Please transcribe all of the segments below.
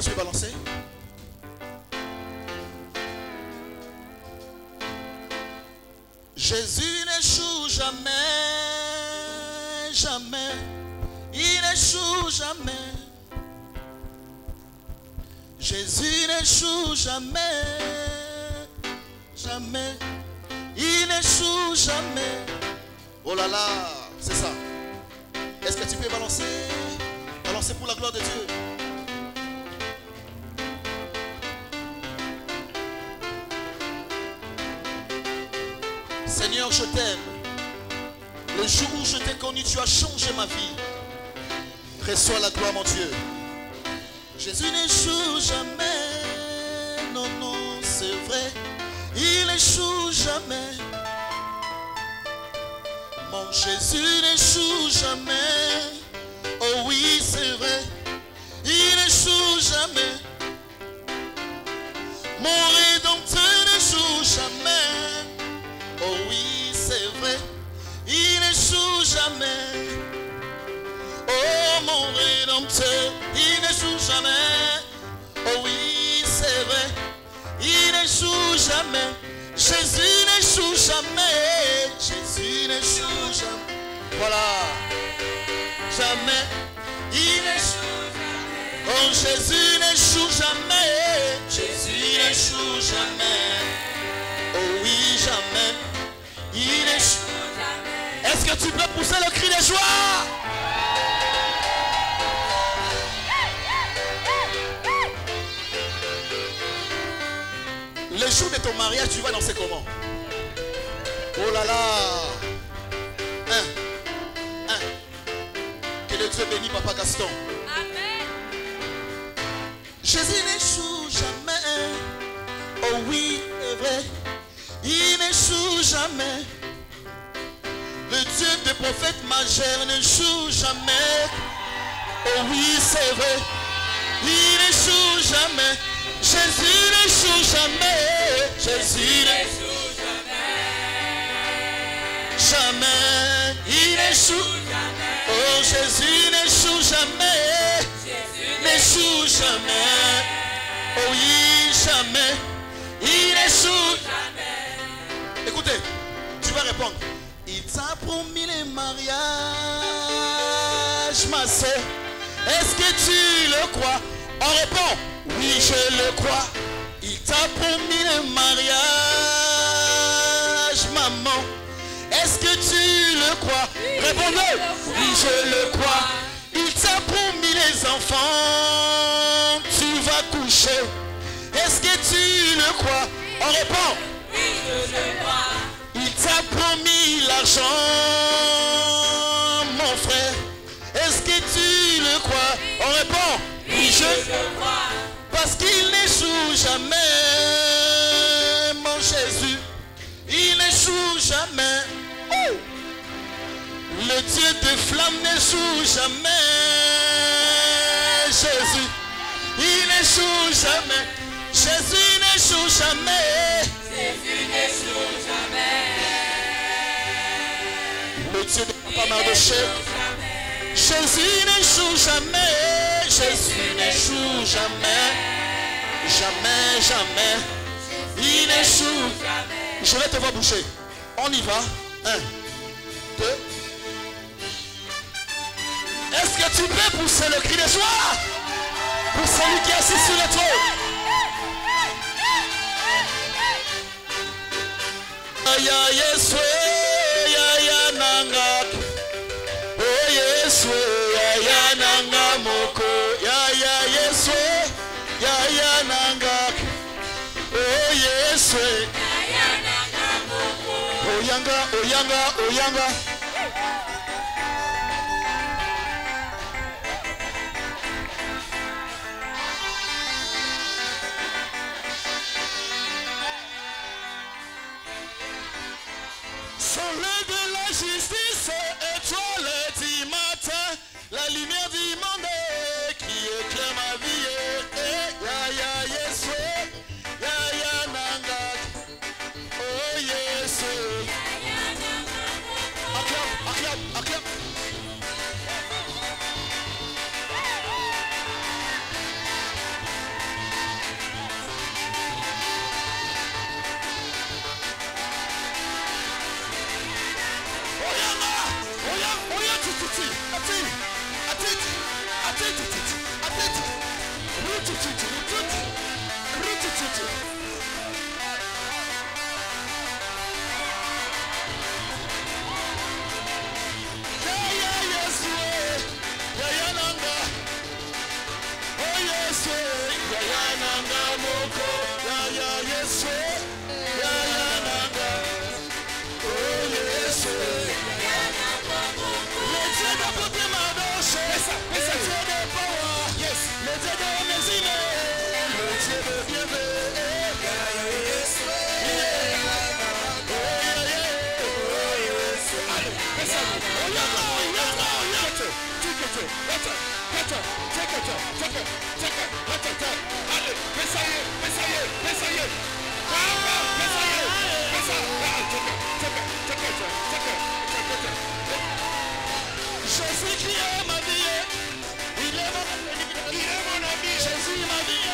tu peux balancer? Jésus n'échoue jamais, jamais. Il n'échoue jamais. Jésus n'échoue jamais, jamais. Il n'échoue jamais. Oh là là, c'est ça. Est-ce que tu peux balancer? Balancer pour la gloire de Dieu. Seigneur, je t'aime. Le jour où je t'ai connu, tu as changé ma vie. Reçois la gloire, mon Dieu. Jésus n'échoue jamais. Non, non, c'est vrai. Il n'échoue jamais. Mon Jésus n'échoue jamais. Oh oui, c'est vrai. Il n'échoue jamais. Mon Rédempteur n'échoue jamais. Oh oui, c'est vrai. Il n'échoue jamais. Oh mon Rédempteur, il n'échoue jamais. Oh oui, c'est vrai. Il n'échoue jamais. Jésus n'échoue jamais. Jésus n'échoue jamais. Voilà. Jamais. Il n'échoue jamais. Oh Jésus n'échoue jamais. Jésus n'échoue jamais. Oh oui, jamais. Il n'échoue jamais. Est-ce que tu peux pousser le cri de joie? Le jour de ton mariage, tu vas danser comment? Oh là là! Que le Dieu bénisse Papa Gaston. Amen. Jésus n'échoue jamais. Oh oui, c'est vrai. Il n'échoue jamais. Le Dieu des prophètes majeurs n'échoue jamais. Oh oui, c'est vrai. Il n'échoue jamais. Jésus n'échoue jamais. Jésus n'échoue jamais. Jamais. Il n'échoue jamais. Oh Jésus n'échoue jamais. Jésus n'échoue jamais. Oh oui, jamais. Il n'échoue jamais. Écoutez, tu vas répondre. Il t'a promis les mariages, ma soeur. Est-ce que tu le crois? On répond. Oui, je le crois. Il t'a promis le mariage, maman. Est-ce que tu le crois? Répondez. Oui, je le crois. Il t'a promis les enfants. Tu vas coucher. Est-ce que tu le crois? On répond. Oui, je le crois. Il t'a promis l'argent, mon frère. Est-ce que tu le crois? On répond. Oui, je le crois. Parce qu'il n'échoue jamais, mon Jésus. Il n'échoue jamais. Oh. Le Dieu des flammes n'échoue jamais. Jésus, il n'échoue jamais. Jésus n'échoue jamais. Jésus n'échoue jamais. Le Dieu de Papa Mardoché. Jésus n'échoue jamais. Jésus n'échoue jamais. Jamais, jamais. Il n'échoue. Je vais te voir bouger. On y va. 1, 2. Est-ce que tu peux pousser le cri de joie pour celui qui est assis sur le trône? Ya Yesu, ya nanga. Oh Yesu, ya nanga moko. Ya Yesu, ya nanga. Oh Yesu, ya nanga moko. Oh yanga. Soleil de la justice, étoile du matin, la lumière du monde qui éclaire ma vie. Ya Yesu, ya nanga. Oh Yesu. Jésus qui est ma vie, il est mon ami. Jésus ma vie,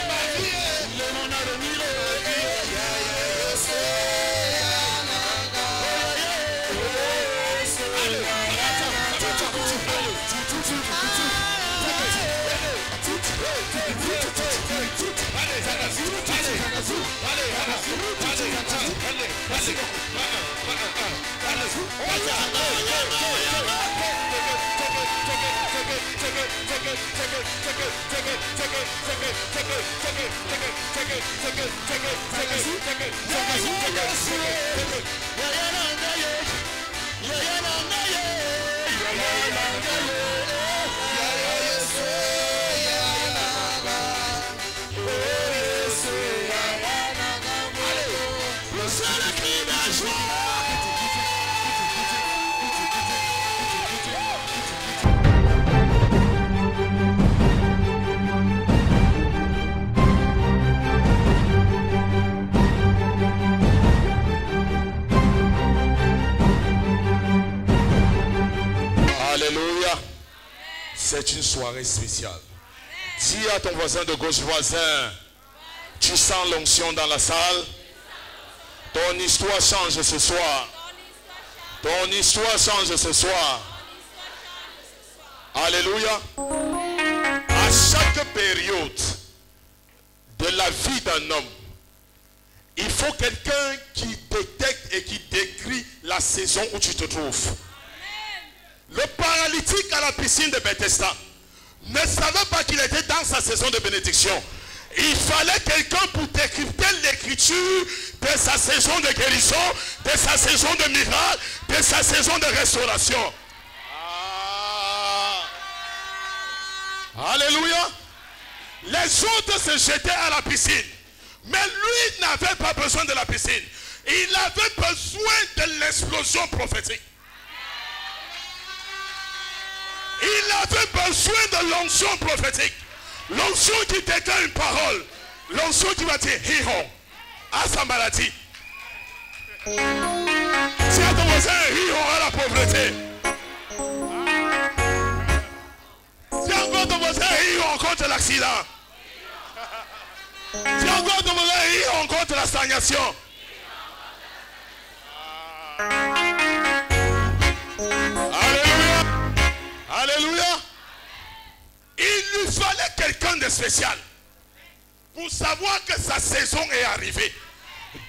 il est mon avenir. Alléluia. C'est une soirée spéciale. Dis à ton voisin de gauche, voisin, tu sens l'onction dans la salle. Ton histoire change ce soir. Ton histoire change ce soir. Alléluia. À chaque période de la vie d'un homme, il faut quelqu'un qui détecte et qui décrit la saison où tu te trouves. Le paralytique à la piscine de Bethesda ne savait pas qu'il était dans sa saison de bénédiction. Il fallait quelqu'un pour décrypter l'écriture de sa saison de guérison, de sa saison de miracle, de sa saison de restauration. Alléluia. Les autres se jetaient à la piscine. Mais lui n'avait pas besoin de la piscine. Il avait besoin de l'explosion prophétique. Il avait besoin de l'onction prophétique. L'onction qui déclare une parole. L'onction qui va dire Hiho à sa maladie. Si à ton voisin Hiho à la pauvreté. Si encore ton voisin Hiho contre l'accident. Si encore ton voisin Hiho contre la stagnation. Alléluia. Alléluia. Il lui fallait quelqu'un de spécial pour savoir que sa saison est arrivée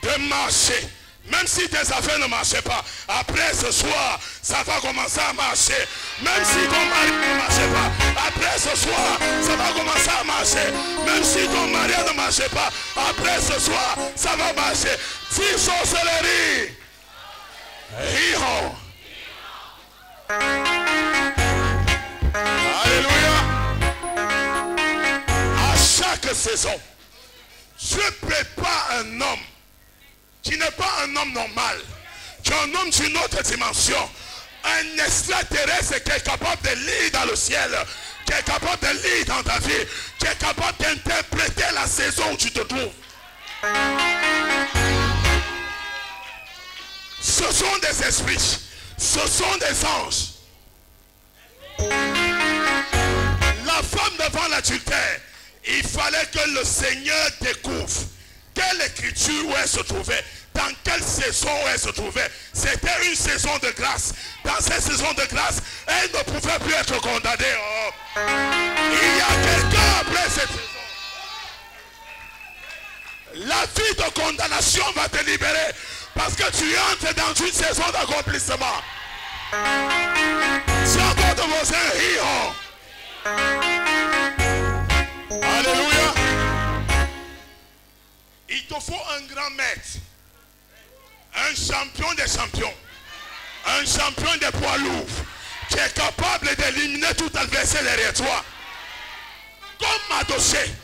de marcher. Même si tes affaires ne marchaient pas, après ce soir, ça va commencer à marcher. Même si ton mari ne marchait pas, après ce soir, ça va commencer à marcher. Même si ton mari ne marchait pas, après ce soir, ça va marcher. Si sorcellerie, Hiho. Alléluia. À chaque saison, Dieu prépare un homme qui n'est pas un homme normal, qui est un homme d'une autre dimension, un extraterrestre qui est capable de lire dans le ciel, qui est capable de lire dans ta vie, qui est capable d'interpréter la saison où tu te trouves. Ce sont des esprits, ce sont des anges. La femme devant l'adultère, il fallait que le Seigneur découvre quelle écriture où elle se trouvait, dans quelle saison où elle se trouvait. C'était une saison de grâce. Dans cette saison de grâce, elle ne pouvait plus être condamnée. Oh. Il y a quelqu'un après cette saison. vie de condamnation va te libérer. Parce que tu entres dans une saison d'accomplissement. C'est encore de vos rire. Alléluia. Il te faut un grand maître. Un champion des champions. Un champion des poids lourds. Qui est capable d'éliminer tout adversaire derrière toi. Comme Madoché.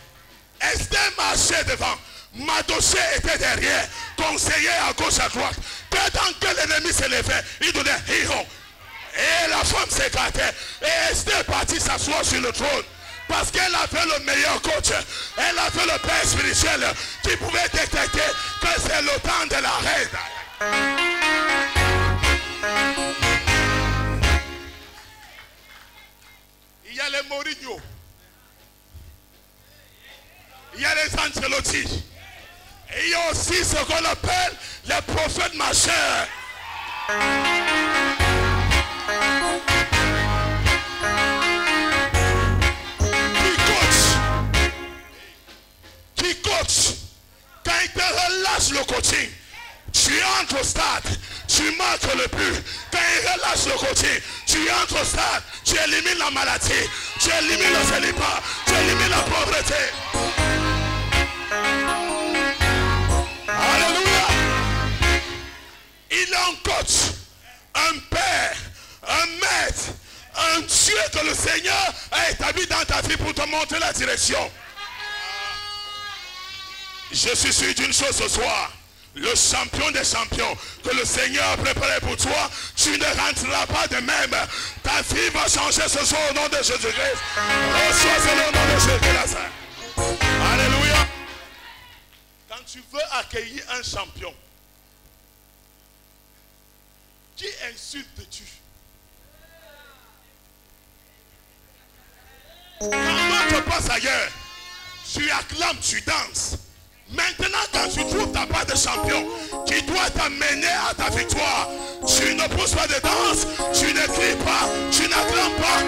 Esther marchait devant. Madoché était derrière. Conseiller à gauche à droite. Dès que l'ennemi se levait, il donnait héros. Et la femme s'écartait. Et Esther partit s'asseoir sur le trône. Parce qu'elle avait le meilleur coach. Elle avait le père spirituel qui pouvait détecter que c'est le temps de la reine. Il y a les Mourinho. Il y a les Ancelotti. Et il y a aussi ce qu'on appelle les prophètes marcheurs. Qui coach. Quand il te relâche le coaching, tu entres au stade, tu marques le but. Quand il relâche le coaching, tu entres au stade, tu élimines la maladie, tu élimines le célibat, tu élimines la pauvreté. Alléluia. Il est un coach, un père, un maître, un Dieu que le Seigneur a établi dans ta vie pour te montrer la direction. Je suis sûr d'une chose ce soir. Le champion des champions que le Seigneur a préparé pour toi, tu ne rentreras pas de même. Ta vie va changer ce soir au nom de Jésus-Christ. Reçois le nom de Jésus-Christ. Alléluia. Quand tu veux accueillir un champion, qui insultes-tu? Quand d'autres passent ailleurs, tu acclames, tu danses. Maintenant, quand tu trouves ta part de champion qui doit t'amener à ta victoire, tu ne pousses pas de danse, tu ne cries pas, tu n'acclames pas.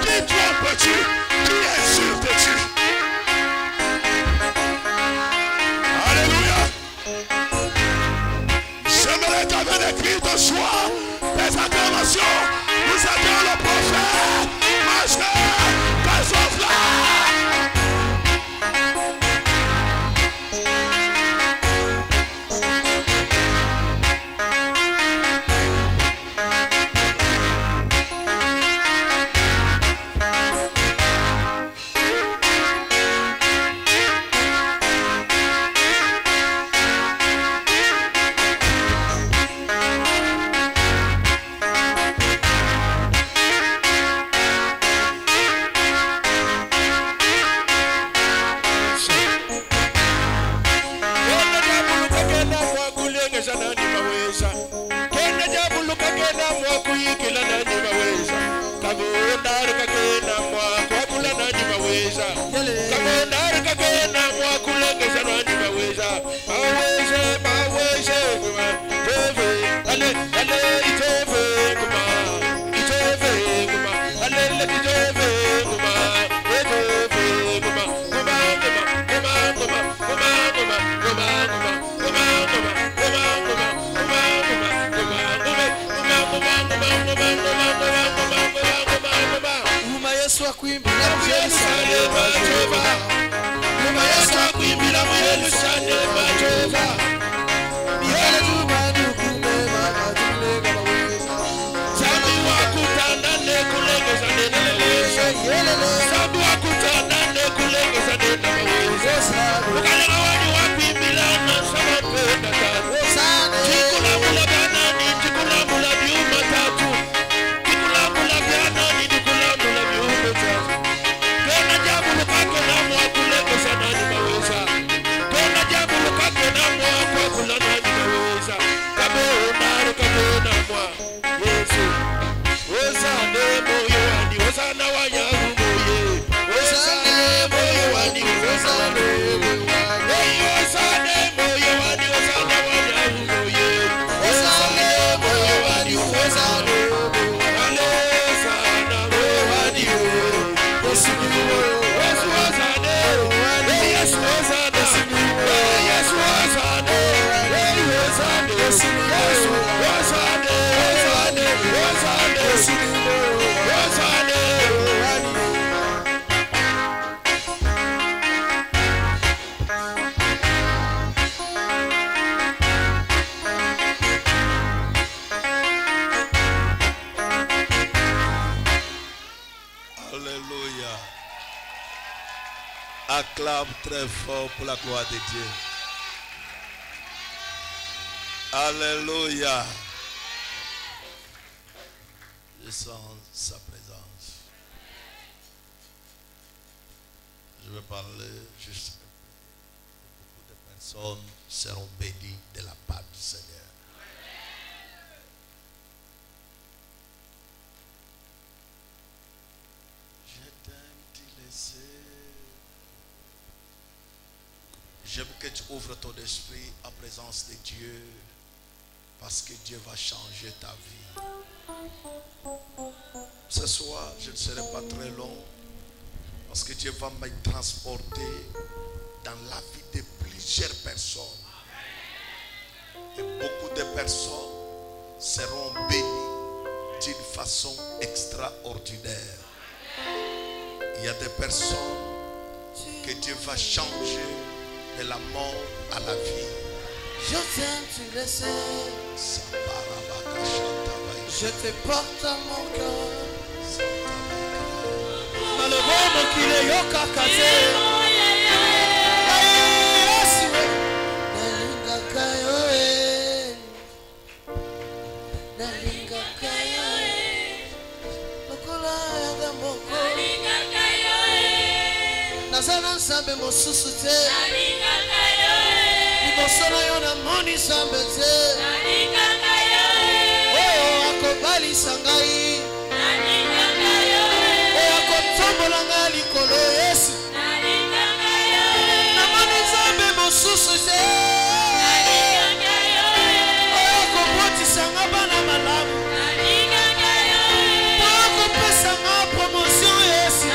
Qui trompes-tu? Qui insultes-tu? Alléluia. J'aimerais qu'avec des cris de joie, des acclamations, nous appelons le prophète, Master, Kasofla. Acclame très fort pour la gloire de Dieu. Alléluia. Je sens sa présence. Je vais parler juste. Beaucoup de personnes seront bénies de la part du Seigneur. J'aime que tu ouvres ton esprit en présence de Dieu, parce que Dieu va changer ta vie. Ce soir, je ne serai pas très long, parce que Dieu va me transporter dans la vie de plusieurs personnes. Et beaucoup de personnes seront bénies d'une façon extraordinaire. Il y a des personnes que Dieu va changer de la mort à la vie. Je t'aime, tu le sais. Je te porte à mon cœur. Malheureusement qu'il est yo kakase. Nazana sambe mosusu te. Libosona yo na moni sambe te. Oh akobali sangai. Oh akotombola nga likolo Yesu. Na moni sambe mosusu te. Oh akopoti sanga bana malamu. Oh akopesa nga promotion Yesu.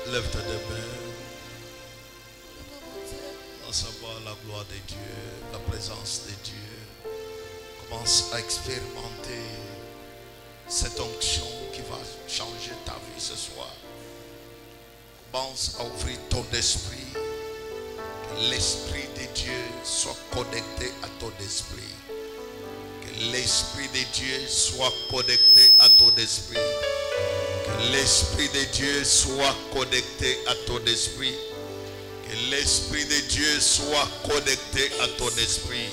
Lève-toi de main. En savoir la gloire de Dieu, la présence de Dieu. Commence à expérimenter cette onction qui va changer ta vie ce soir. Commence à ouvrir ton esprit. Que l'esprit de Dieu soit connecté à ton esprit. Que l'esprit de Dieu soit connecté à ton esprit. Que l'esprit de Dieu soit connecté à ton esprit. Que l'esprit de Dieu soit connecté à ton esprit.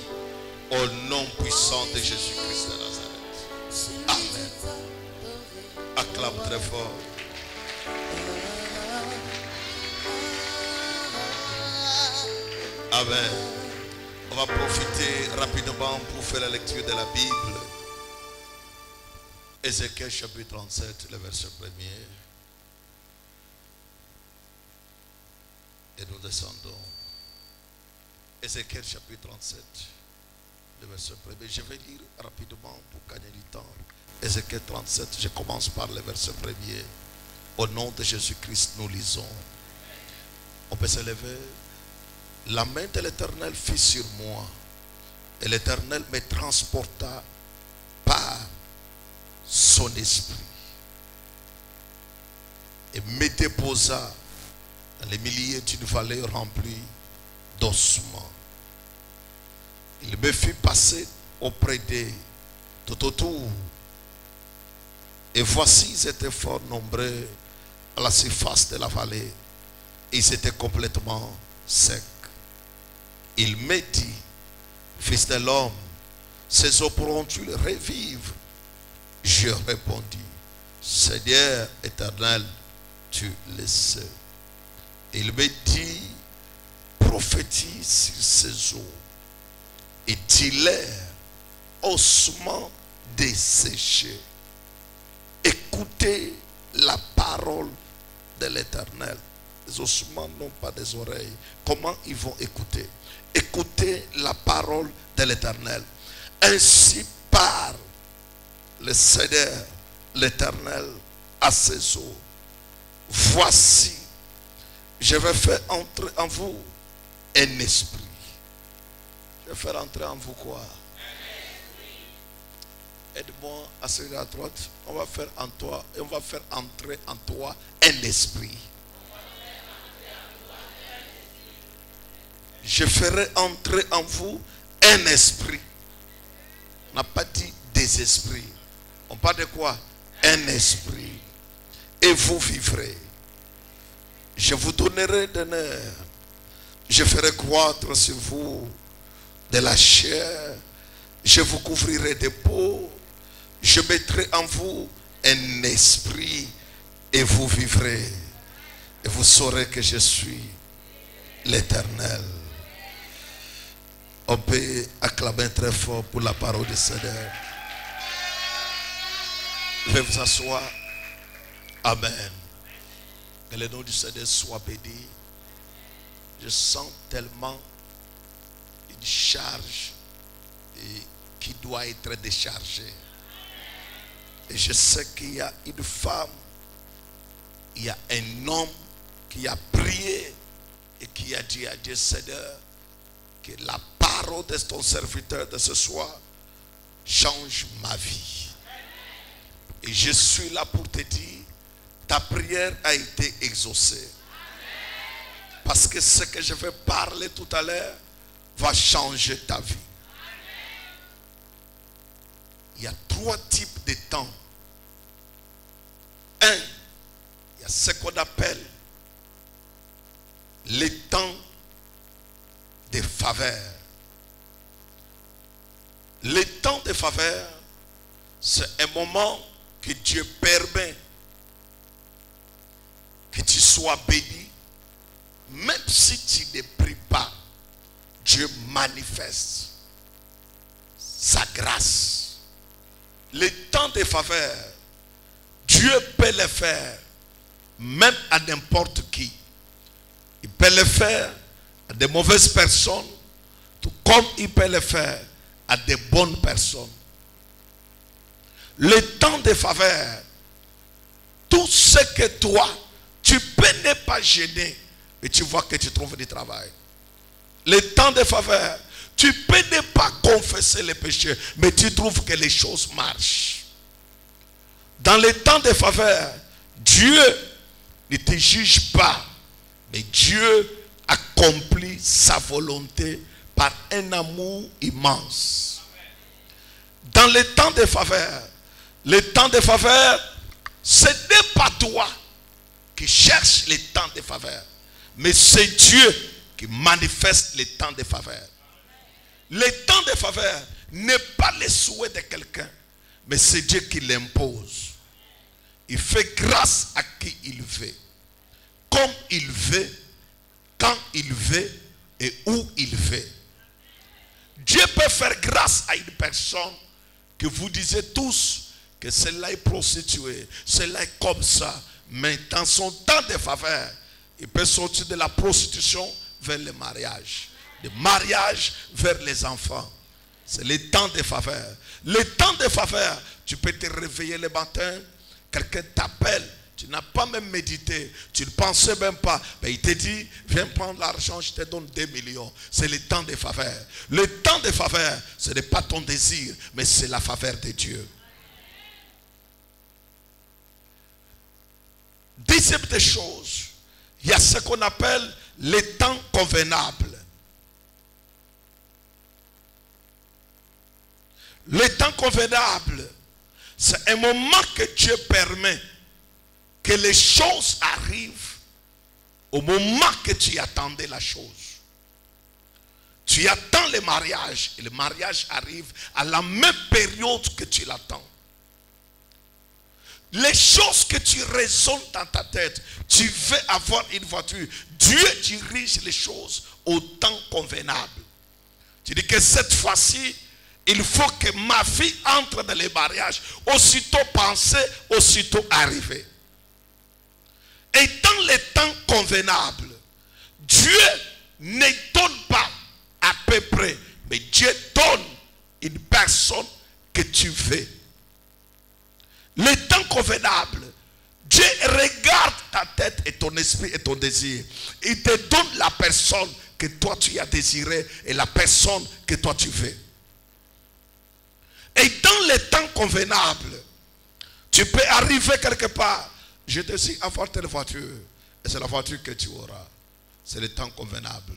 Au nom puissant de Jésus-Christ de Nazareth. Amen. Acclame très fort. Amen. On va profiter rapidement pour faire la lecture de la Bible. Ézéchiel chapitre 37, le verset 1er. Et nous descendons. Ézéchiel chapitre 37, le verset 1er. Je vais lire rapidement pour gagner du temps. Ézéchiel 37, je commence par le verset 1er. Au nom de Jésus-Christ, nous lisons. On peut se lever. La main de l'Éternel fut sur moi. Et l'Éternel me transporta par son esprit et me déposa dans les milieux d'une vallée remplie d'ossements. Il me fit passer auprès d'eux tout autour, et voici ils étaient fort nombreux à la surface de la vallée, et ils étaient complètement secs. Il me dit: fils de l'homme, ces eaux pourront-ils revivre? Je répondis: Seigneur éternel, tu le sais. Il me dit: prophétise sur ces eaux et dis-leur, ossements desséchés, écoutez la parole de l'Éternel. Les ossements n'ont pas des oreilles. Comment ils vont écouter? Écoutez la parole de l'Éternel. Ainsi parle le Seigneur, l'Éternel, à ses eaux. Voici, je vais faire entrer en vous un esprit. Je vais faire entrer en vous quoi? Aide-moi à celui à droite. On va faire en toi, et on va faire entrer en toi un esprit. je ferai entrer en vous un esprit. On n'a pas dit des esprits. On parle de quoi? Un esprit. Et vous vivrez. Je vous donnerai de l'air. Je ferai croître sur vous de la chair. Je vous couvrirai de peau. Je mettrai en vous un esprit et vous vivrez. Et vous saurez que je suis l'Éternel. On peut acclamer très fort pour la parole du Seigneur. Veuillez vous asseoir. Amen. Que le nom du Seigneur soit béni. Je sens tellement une charge qui doit être déchargée. Et je sais qu'il y a une femme, il y a un homme qui a prié et qui a dit à Dieu, Seigneur, que la parole de ton serviteur de ce soir change ma vie. Et je suis là pour te dire, ta prière a été exaucée. Parce que ce que je vais parler tout à l'heure va changer ta vie. Il y a 3 types de temps. 1, il y a ce qu'on appelle les temps de faveur. Les temps de faveur, c'est un moment que Dieu permet que tu sois béni. Même si tu ne pries pas, Dieu manifeste sa grâce. Les temps de faveur, Dieu peut le faire même à n'importe qui. Il peut le faire à de mauvaises personnes, tout comme il peut le faire à de bonnes personnes. Le temps de faveur, tout ce que toi, tu peux ne pas gêner, et tu vois que tu trouves du travail. Le temps de faveur, tu peux ne pas confesser les péchés, mais tu trouves que les choses marchent. Dans le temps de faveur, Dieu ne te juge pas, mais Dieu accomplit sa volonté par un amour immense. Dans le temps de faveur, ce n'est pas toi qui cherches le temps de faveur, mais c'est Dieu qui manifeste le temps de faveur. Le temps de faveur n'est pas le souhait de quelqu'un, mais c'est Dieu qui l'impose. Il fait grâce à qui il veut, comme il veut, quand il veut et où il veut. Dieu peut faire grâce à une personne que vous disiez tous que celle-là est prostituée, celle-là est comme ça. Mais dans son temps de faveur, il peut sortir de la prostitution vers le mariage. Le mariage vers les enfants. C'est le temps de faveur. Le temps de faveur, tu peux te réveiller le matin, quelqu'un t'appelle, tu n'as pas même médité, tu ne pensais même pas, mais il te dit, viens prendre l'argent, je te donne 2 millions. C'est le temps de faveur. Le temps de faveur, ce n'est pas ton désir, mais c'est la faveur de Dieu. Deuxième des choses, il y a ce qu'on appelle le temps convenable. Le temps convenable, c'est un moment que Dieu permet que les choses arrivent au moment que tu attendais la chose. Tu attends le mariage et le mariage arrive à la même période que tu l'attends. Les choses que tu raisonnes dans ta tête, tu veux avoir une voiture, Dieu dirige les choses au temps convenable. Tu dis que cette fois-ci, il faut que ma fille entre dans le mariage. Aussitôt pensé, aussitôt arrivé. Et dans le temps convenable, Dieu ne donne pas à peu près, mais Dieu donne une personne que tu veux. Le temps convenable, Dieu regarde ta tête et ton esprit et ton désir. Il te donne la personne que toi tu as désirée et la personne que toi tu veux. Et dans le temps convenable, tu peux arriver quelque part. Je te dis avoir telle voiture. Et c'est la voiture que tu auras. C'est le temps convenable.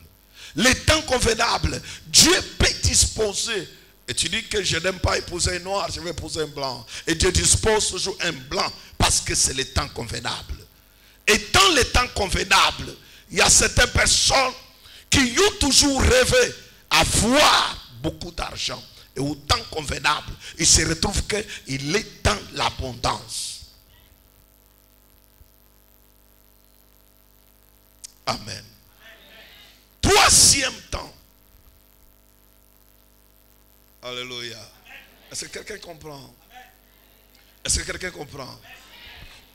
Les temps convenables, Dieu peut disposer. Et tu dis que je n'aime pas épouser un noir, je vais épouser un blanc. Et Dieu dispose toujours un blanc parce que c'est le temps convenable. Et dans les temps convenables, il y a certaines personnes qui ont toujours rêvé avoir beaucoup d'argent. Et au temps convenable, il se retrouve qu'il est dans l'abondance. Amen. Troisième temps. Alléluia. Est-ce que quelqu'un comprend? Est-ce que quelqu'un comprend?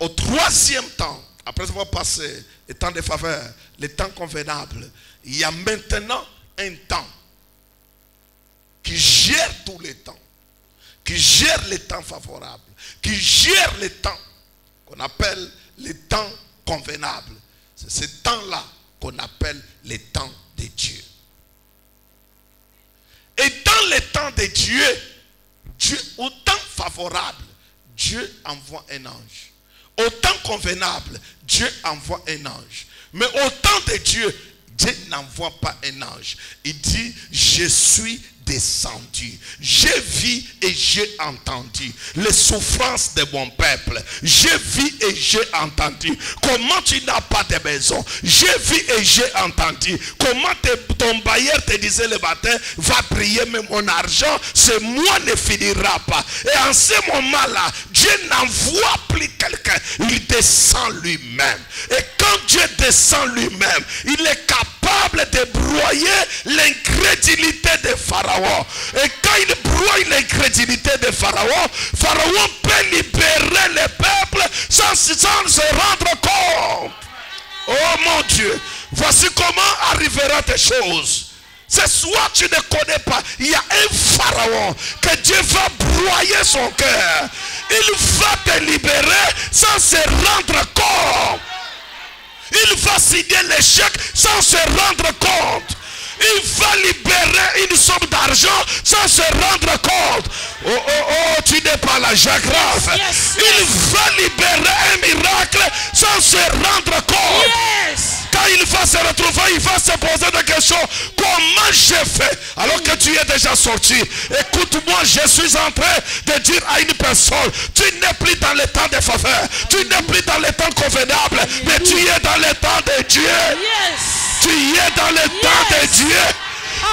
Au troisième temps, après avoir passé le temps de faveur, le temps convenable, il y a maintenant un temps qui gère tous les temps, qui gère les temps favorables, qui gère les temps qu'on appelle les temps convenables. C'est ce temps-là qu'on appelle les temps de Dieu. Et dans les temps de Dieu, au temps favorable, Dieu envoie un ange. Au temps convenable, Dieu envoie un ange. Mais au temps de Dieu, Dieu n'envoie pas un ange. Il dit, je suis descendu. J'ai vu et j'ai entendu les souffrances de mon peuple. J'ai vu et j'ai entendu comment tu n'as pas de maison. J'ai vu et j'ai entendu comment ton bailleur te disait le matin, va prier, mais mon argent, ce mois ne finira pas. Et en ce moment-là, Dieu n'envoie plus quelqu'un. Il descend lui-même. Et quand Dieu descend lui-même, il est capable de broyer l'incrédulité de Pharaon. Et quand il broie l'incrédulité de Pharaon, Pharaon peut libérer le peuple sans se rendre compte. Oh mon Dieu, voici comment arrivera des choses. C'est soit tu ne connais pas, il y a un Pharaon que Dieu va broyer son cœur. Il va te libérer sans se rendre compte. Il va signer l'échec sans se rendre compte. Il va libérer une somme d'argent sans se rendre compte. Oh, oh, oh, tu n'es pas là, j'aggrave. Il va libérer un miracle sans se rendre compte. Quand il va se retrouver, il va se poser des questions. Comment j'ai fait? Alors que tu es déjà sorti. Écoute-moi, je suis en train de dire à une personne, tu n'es plus dans le temps de faveur. Tu n'es plus dans le temps convenable. Mais tu es dans le temps de Dieu. Tu es dans le temps de Dieu.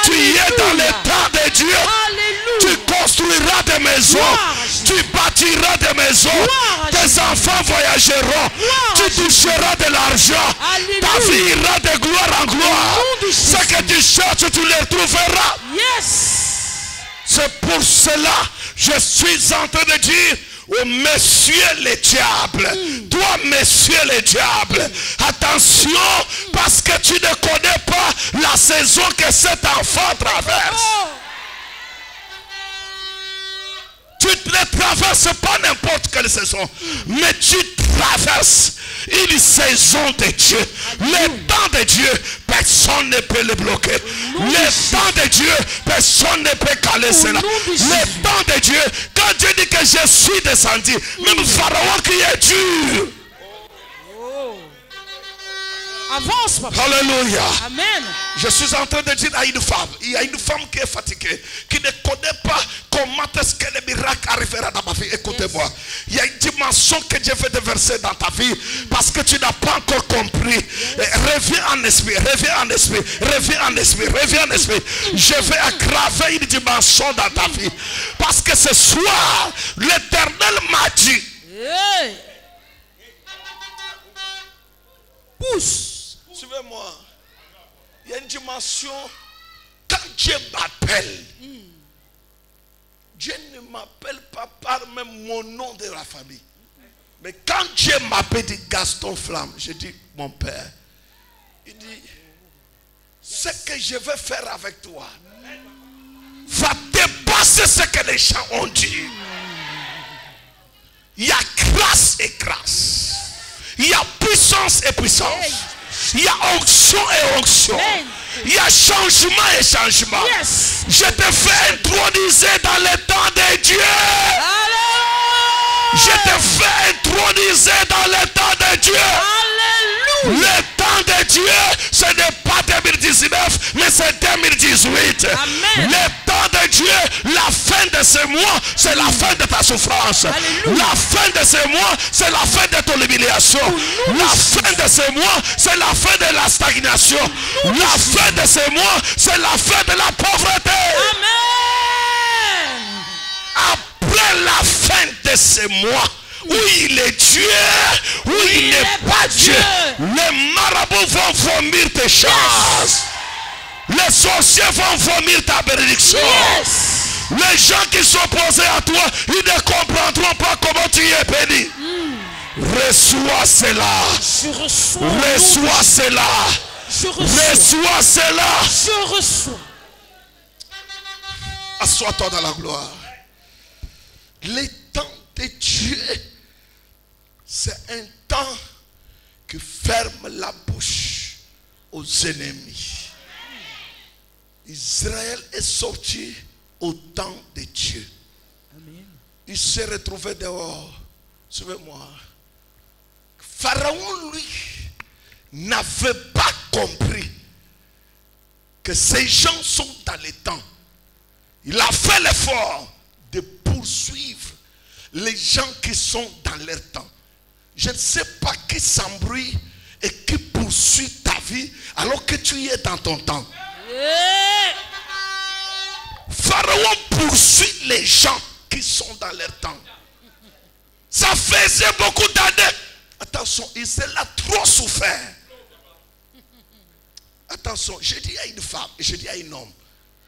Tu es dans le temps de Dieu. Tu construiras des maisons. Tu bâtiras des maisons. Tes enfants voyageront. Tu toucheras de l'argent. Ta vie ira de gloire en gloire. Ce que tu cherches, tu le trouveras. C'est pour cela je suis en train de dire, oh messieurs les diables, toi messieurs les diables, attention, parce que tu ne connais pas la saison que cet enfant traverse. Tu ne traverses pas n'importe quelle saison, mais tu traverses une saison de Dieu. Le temps de Dieu, personne ne peut le bloquer. Le temps de Dieu, personne ne peut caler cela. Le temps de Dieu, quand Dieu dit que je suis descendu, même Pharaon qui est dur. Avance, papa. Alléluia. Amen. Je suis en train de dire à une femme, il y a une femme qui est fatiguée, qui ne connaît pas comment est-ce que le miracle arrivera dans ma vie. Écoutez-moi, il y a une dimension que Dieu veut déverser dans ta vie parce que tu n'as pas encore compris. Reviens en esprit, reviens en esprit, reviens en esprit, reviens en esprit. Je vais aggraver une dimension dans ta vie parce que ce soir, l'Éternel m'a dit. Pousse. Suivez-moi. Il y a une dimension. Quand Dieu m'appelle, Dieu ne m'appelle pas par même mon nom de la famille. Mais quand Dieu m'appelle, dit Gaston Flamme, je dis mon père. Il dit, ce que je vais faire avec toi va dépasser ce que les gens ont dit. Il y a grâce et grâce. Il y a puissance et puissance. Il y a onction et onction. Il y a changement et changement. Je te fais introniser dans le temps de Dieu. Je te fais introniser dans le temps de Dieu. Le temps de Dieu, ce n'est pas 2019, mais c'est 2018. Amen. Le temps de Dieu, la fin de ce mois, c'est la fin de ta souffrance. Alléluia. La fin de ce mois, c'est la fin de ton humiliation. La fin de ce mois, c'est la fin de la stagnation. La fin de ce mois, c'est la fin de la pauvreté. Amen. Après la fin de ce mois, où il est Dieu, où il n'est pas Dieu, les marabouts vont vomir tes chances. Les sorciers vont vomir ta bénédiction. Yes. Les gens qui sont opposés à toi, ils ne comprendront pas comment tu es béni. Reçois cela. Je reçois. Reçois cela. Je reçois. Reçois cela. Je reçois. Assois-toi dans la gloire. Les temps de Dieu, c'est un temps qui ferme la bouche aux ennemis. Israël est sorti au temps de Dieu. Amen. Il s'est retrouvé dehors. Suivez-moi. Pharaon, lui, n'avait pas compris que ces gens sont dans les temps. Il a fait l'effort de poursuivre les gens qui sont dans leur temps. Je ne sais pas qui s'embrouille et qui poursuit ta vie alors que tu y es dans ton temps. Yeah. Pharaon poursuit les gens qui sont dans leur temps. Ça faisait beaucoup d'années. Attention, Israël a trop souffert. Attention, je dis à une femme, je dis à un homme,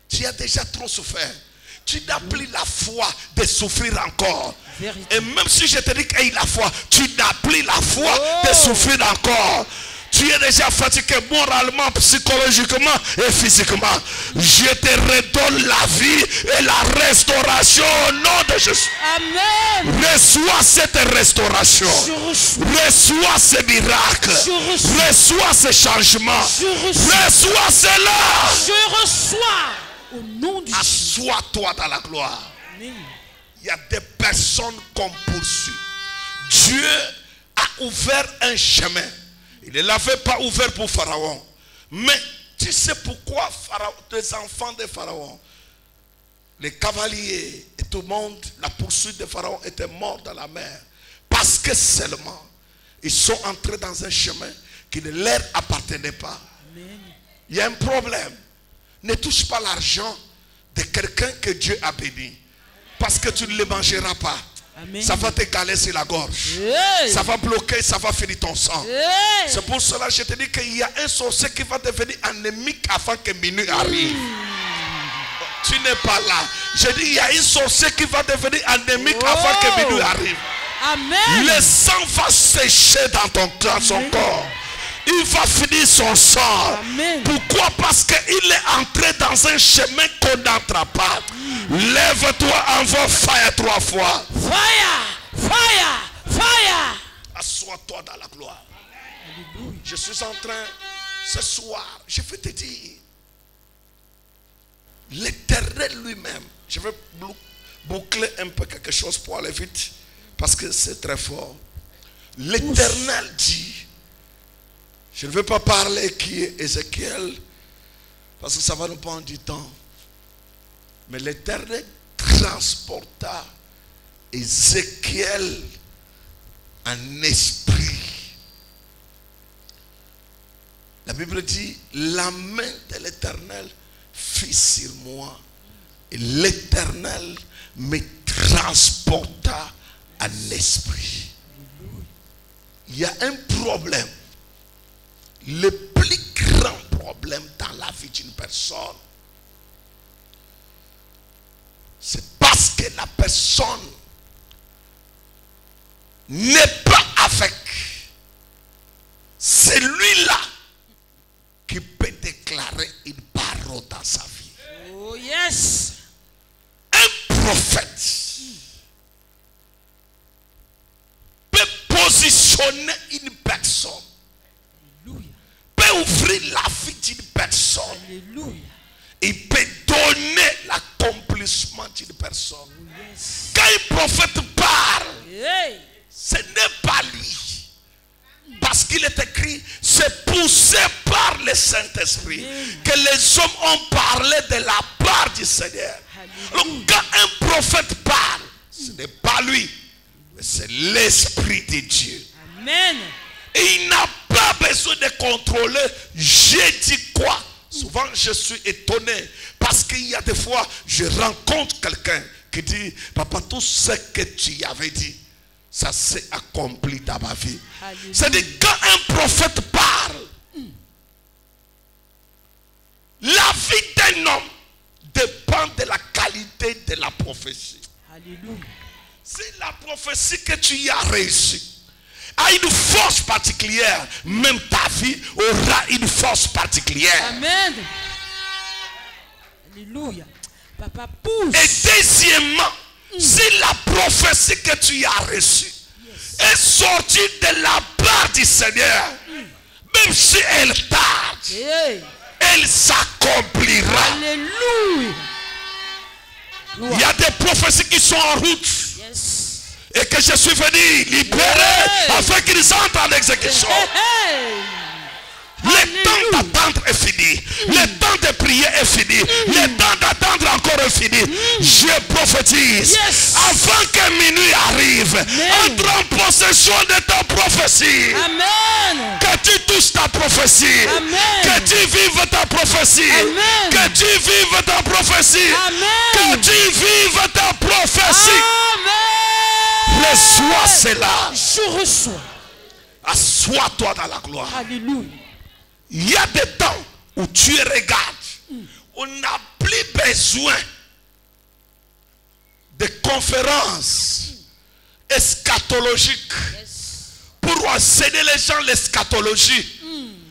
tu as déjà trop souffert. Tu n'as plus la foi de souffrir encore. Vérité. Et même si je te dis qu'il y a la foi, tu n'as plus la foi de souffrir encore. Tu es déjà fatigué moralement, psychologiquement et physiquement. Je te redonne la vie et la restauration au nom de Jésus. Amen. Reçois cette restauration. Je reçois. Reçois ce miracle. Je reçois. Reçois ce changement. Je reçois. Reçois cela. Je reçois. Au nom du Jésus. Assois-toi dans la gloire. Amen. Il y a des personnes qu'on poursuit. Dieu a ouvert un chemin. Il ne l'avait pas ouvert pour Pharaon. Mais tu sais pourquoi les enfants de Pharaon, les cavaliers et tout le monde, la poursuite de Pharaon était mort dans la mer. Parce que seulement, ils sont entrés dans un chemin qui ne leur appartenait pas. Amen. Il y a un problème. Ne touche pas l'argent de quelqu'un que Dieu a béni. Parce que tu ne le mangeras pas. Amen. Ça va te caler sur la gorge. Hey. Ça va bloquer, ça va finir ton sang. Hey. C'est pour cela que je te dis qu'il y a un sorcier qui va devenir anémique avant que minuit arrive. Tu n'es pas là. Je dis il y a un sorcier qui va devenir anémique avant que minuit arrive. Amen. Le sang va sécher dans son corps. Il va finir son sang. Amen. Pourquoi? Parce qu'il est entré dans un chemin qu'on n'entre pas. Lève-toi, envoie fire 3 fois. Fire. Fire. Fire. Assois-toi dans la gloire. Je suis en train, ce soir, je vais te dire, l'Éternel lui-même, je vais boucler un peu quelque chose pour aller vite, parce que c'est très fort. L'Éternel dit, je ne vais pas parler qui est Ézéchiel, parce que ça va nous prendre du temps. Mais l'Éternel transporta Ézéchiel en esprit. La Bible dit, la main de l'Éternel fut sur moi. Et l'Éternel me transporta en esprit. Il y a un problème. Le plus grand problème dans la vie d'une personne, c'est parce que la personne n'est pas avec celui-là qui peut déclarer une parole dans sa vie. Oh yes. Un prophète peut positionner une personne, peut ouvrir la vie d'une personne. Alléluia. Il peut donner l'accomplissement d'une personne. Yes. Quand un prophète parle, Hey. ce n'est pas lui. Parce qu'il est écrit, c'est poussé par le Saint-Esprit que les hommes ont parlé de la part du Seigneur. Donc quand un prophète parle, ce n'est pas lui, mais c'est l'Esprit de Dieu. Amen. Et il n'a pas besoin de contrôler, j'ai dit quoi. Souvent je suis étonné parce qu'il y a des fois, je rencontre quelqu'un qui dit, papa, tout ce que tu avais dit, ça s'est accompli dans ma vie. C'est-à-dire quand un prophète parle, la vie d'un homme dépend de la qualité de la prophétie. Alléluia. Si la prophétie que tu y as reçue a une force particulière, même ta vie aura une force particulière. Amen. Alléluia. Papa, pousse. Et deuxièmement, si la prophétie que tu as reçue est sortie de la part du Seigneur, même si elle tarde, Hey. elle s'accomplira. Alléluia. Il y a des prophéties qui sont en route Yes. et que je suis venu libérer afin qu'ils entrent en exécution. Hey. Le temps d'attendre est fini. Le temps de prier est fini. Le temps d'attendre encore est fini. Je prophétise. Yes. Avant que minuit arrive, entre en possession de ta prophétie. Amen. Que tu touches ta prophétie. Amen. Que tu vives ta prophétie. Amen. Que tu vives ta prophétie. Amen. Que tu vives ta prophétie. Amen. Reçois cela. Je reçois. Assois-toi dans la gloire. Alléluia. Il y a des temps où tu regardes. On n'a plus besoin de conférences eschatologiques pour enseigner les gens l'eschatologie.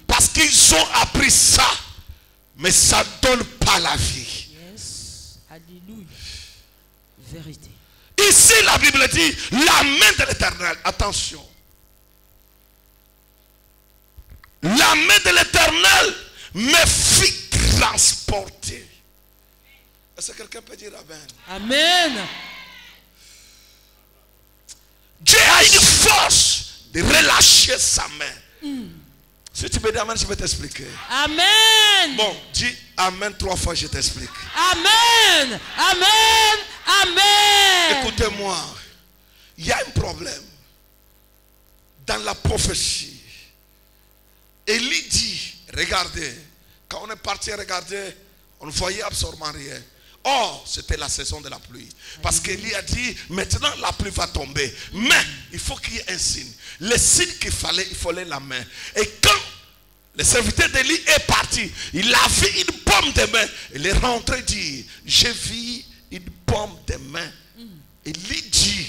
Parce qu'ils ont appris ça. Mais ça ne donne pas la vie. Yes. Alléluia. Vérité. Ici, la Bible dit, la main de l'Éternel. Attention. La main de l'Éternel me fit transporter. Est-ce que quelqu'un peut dire Amen? Amen. Dieu a une force de relâcher sa main. Si tu me dis Amen, je vais t'expliquer. Amen. Bon, dis Amen 3 fois, je t'explique. Amen. Amen. Amen. Écoutez-moi, il y a un problème dans la prophétie. Élie dit, regardez, quand on est parti regarder, on ne voyait absolument rien. Or, c'était la saison de la pluie. Parce qu'Élie a dit, maintenant la pluie va tomber. Mais, il faut qu'il y ait un signe. Le signe qu'il fallait, il fallait la main. Et quand le serviteur d'Élie est parti, il a vu une pomme de main. Il est rentré dire, j'ai vu une pomme de main. Élie dit,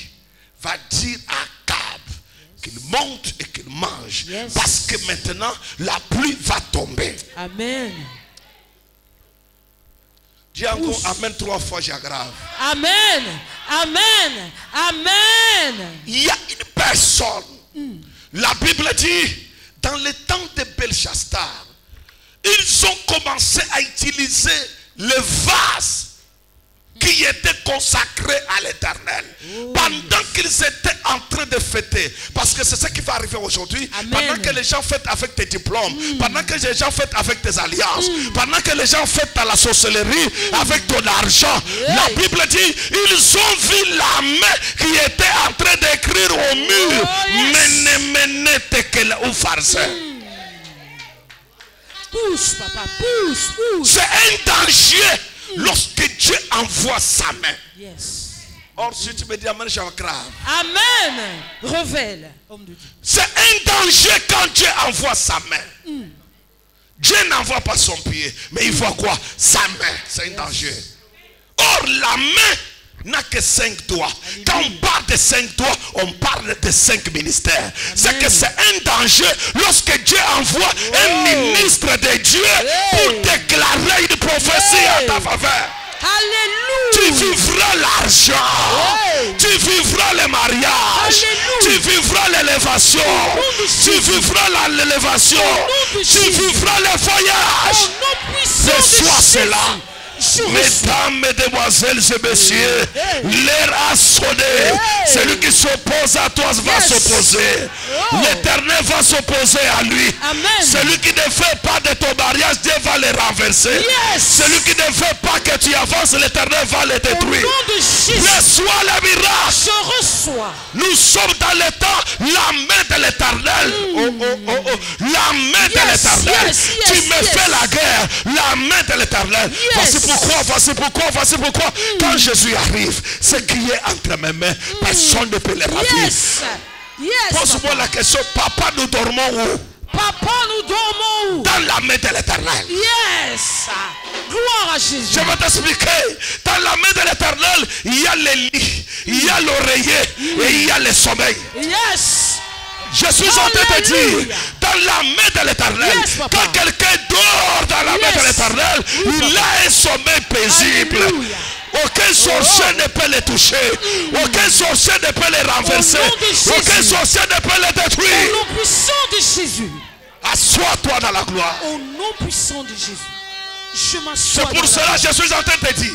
va dire à Akab qu'il monte et qu'il mange. Yes. Parce que maintenant, la pluie va tomber. Amen. Dis encore Amen 3 fois, j'aggrave. Amen. Amen. Amen. Il y a une personne. La Bible dit, dans le temps de Belchassar, ils ont commencé à utiliser le vase qui était consacré à l'Éternel. Pendant qu'ils étaient en train de fêter. Parce que c'est ce qui va arriver aujourd'hui. Pendant que les gens fêtent avec tes diplômes. Pendant que les gens fêtent avec tes alliances. Pendant que les gens fêtent à la sorcellerie avec ton argent. La Bible dit, ils ont vu la main qui était en train d'écrire au mur. Mene tekele ou farce. Pousse, papa, pousse, pousse. C'est un danger. Lorsque Dieu envoie sa main. Yes. Or, si tu me dis Amen, j'ai grave. Amen. Révèle, homme de Dieu. C'est un danger quand Dieu envoie sa main. Dieu n'envoie pas son pied, mais il voit quoi? Sa main. C'est un danger. Or, la main n'a que 5 doigts. Quand on parle de 5 doigts, on parle de 5 ministères. C'est que c'est un danger lorsque Dieu envoie un ministre de Dieu pour déclarer une prophétie en ta faveur. Alléluia. Tu vivras l'argent. Tu vivras le mariage. Tu vivras l'élévation. Tu vivras l'élévation. Tu vivras le voyage. Reçois cela. Mesdames, mesdemoiselles et messieurs, l'heure a sonné. Celui qui s'oppose à toi va s'opposer. L'Éternel va s'opposer à lui. Amen. Celui qui ne fait pas de ton mariage, Dieu va le renverser. Celui qui ne fait pas que tu avances, l'Éternel va le Au détruire. nom de Jésus, Reçois le miracle. je reçois. Nous sommes dans le temps, la main de l'Éternel. La main de l'Éternel. Tu me fais la guerre, la main de l'Éternel. Voici pourquoi, quand Jésus arrive, ce qui est entre mes mains, personne ne peut le ravir. Pose-moi la question, papa, nous dormons où? Papa, nous dormons où? Dans la main de l'Éternel. Yes. Gloire à Jésus. Je vais t'expliquer. Dans la main de l'Éternel, il y a les lits, il y a l'oreiller et il y a le sommeil. Yes. Je suis en train de te dire, dans la main de l'Éternel, quand quelqu'un dort dans la main de l'Éternel, il a un sommeil paisible. Alléluia. Aucun sorcier ne peut le toucher. Aucun sorcier ne peut le renverser. Aucun sorcier ne peut le détruire. Au nom puissant de Jésus. Assois-toi dans la gloire. Au nom puissant de Jésus. Je m'assois. C'est pour cela que je suis en train de te dire,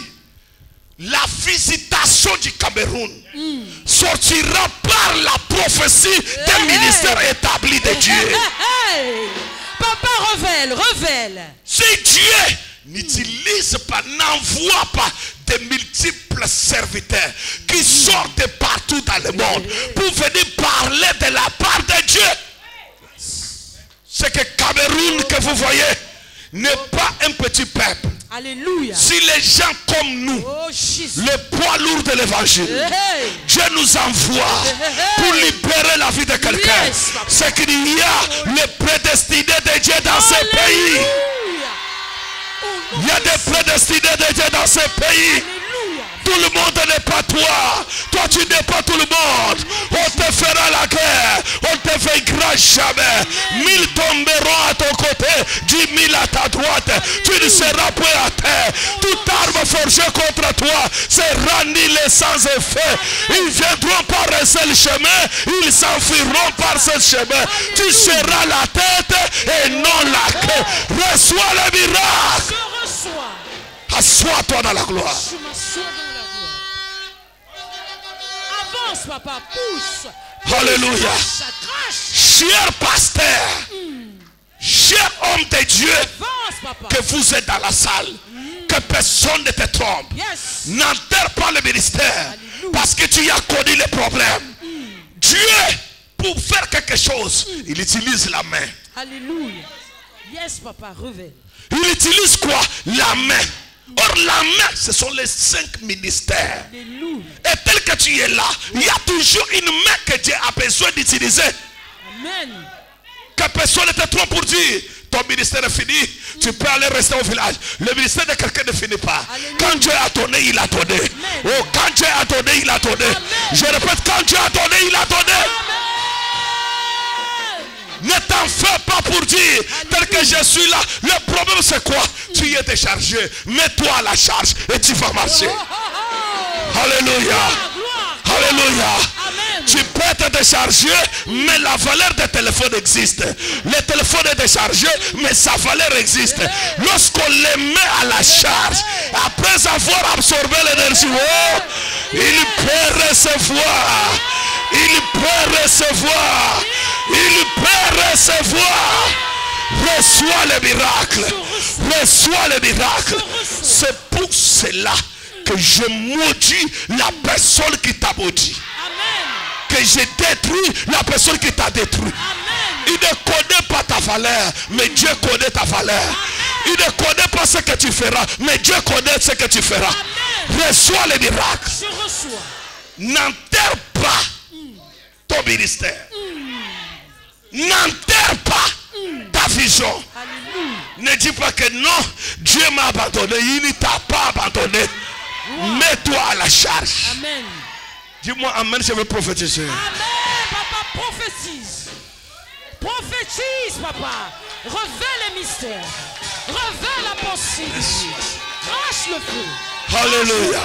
la visitation du Cameroun sortira par la prophétie des ministères établis de Dieu. Papa, révèle. Si Dieu n'utilise pas, n'envoie pas de multiples serviteurs qui sortent de partout dans le monde pour venir parler de la part de Dieu, c'est que Cameroun que vous voyez n'est pas un petit peuple. Alléluia. Si les gens comme nous, le poids lourd de l'évangile, Dieu nous envoie pour libérer la vie de quelqu'un, c'est qu'il y a le prédestiné de Dieu dans ce pays. Il y a des prédestinés de Dieu dans ce pays. Tout le monde n'est pas toi. Toi, tu n'es pas tout le monde. On te fera la guerre. On te vaincra jamais. 1000 tomberont à ton côté, 10 000 à ta droite. Tu ne seras point à terre. Toute arme forgée contre toi sera nulée sans effet. Ils viendront par un seul chemin. Ils s'enfuiront par ce chemin. Tu seras la tête et non la queue. Reçois le miracle. Assois-toi dans la gloire. Je m'assois dans la gloire. Avance, papa, pousse. Alléluia. Cher pasteur, cher homme de Dieu, Avance, papa. que vous êtes dans la salle, que personne ne te trompe. Yes. N'enterre pas le ministère. Alléluia. Parce que tu as connu les problèmes. Dieu, pour faire quelque chose, il utilise la main. Alléluia. Yes, papa, révèle. Il utilise quoi? La main. Or la main, ce sont les 5 ministères. Alléluia. Et tel que tu es là, il y a toujours une main que Dieu a besoin d'utiliser. Amen. Que personne ne te trompe pour dire ton ministère est fini, tu peux aller rester au village. Le ministère de quelqu'un ne finit pas. Alléluia. Quand Dieu a donné, il a donné. Amen. Oh, quand Dieu a donné, il a donné. Amen. Je répète, quand Dieu a donné, il a donné. Amen. Ne t'en fais pas pour dire, tel que je suis là. Le problème c'est quoi? Tu es déchargé. Mets-toi à la charge et tu vas marcher. Alléluia. Gloire. Alléluia. Amen. Tu peux être déchargé, mais la valeur des téléphones existe. Le téléphone est déchargé, mais sa valeur existe. Lorsqu'on les met à la charge, après avoir absorbé l'énergie, oh, il peut recevoir. Il peut recevoir. Il peut recevoir. Reçois le miracle. Reçois le miracle. C'est pour cela que je maudis la personne qui t'a maudit. Amen. Que je détruis la personne qui t'a détruit. Amen. Il ne connaît pas ta valeur, mais Dieu connaît ta valeur. Il ne connaît pas ce que tu feras, mais Dieu connaît ce que tu feras. Amen. Reçois le miracle. Je reçois. N'enterre pas ton ministère. N'enterre pas ta vision. Alléluia. Ne dis pas que non, Dieu m'a abandonné. Il ne t'a pas abandonné. Mets-toi à la charge. Amen. Dis-moi amen, je vais prophétiser. Amen. Papa, prophétise. Prophétise, papa. Révèle les mystères. Révèle la pensée. Crache le feu. Alléluia.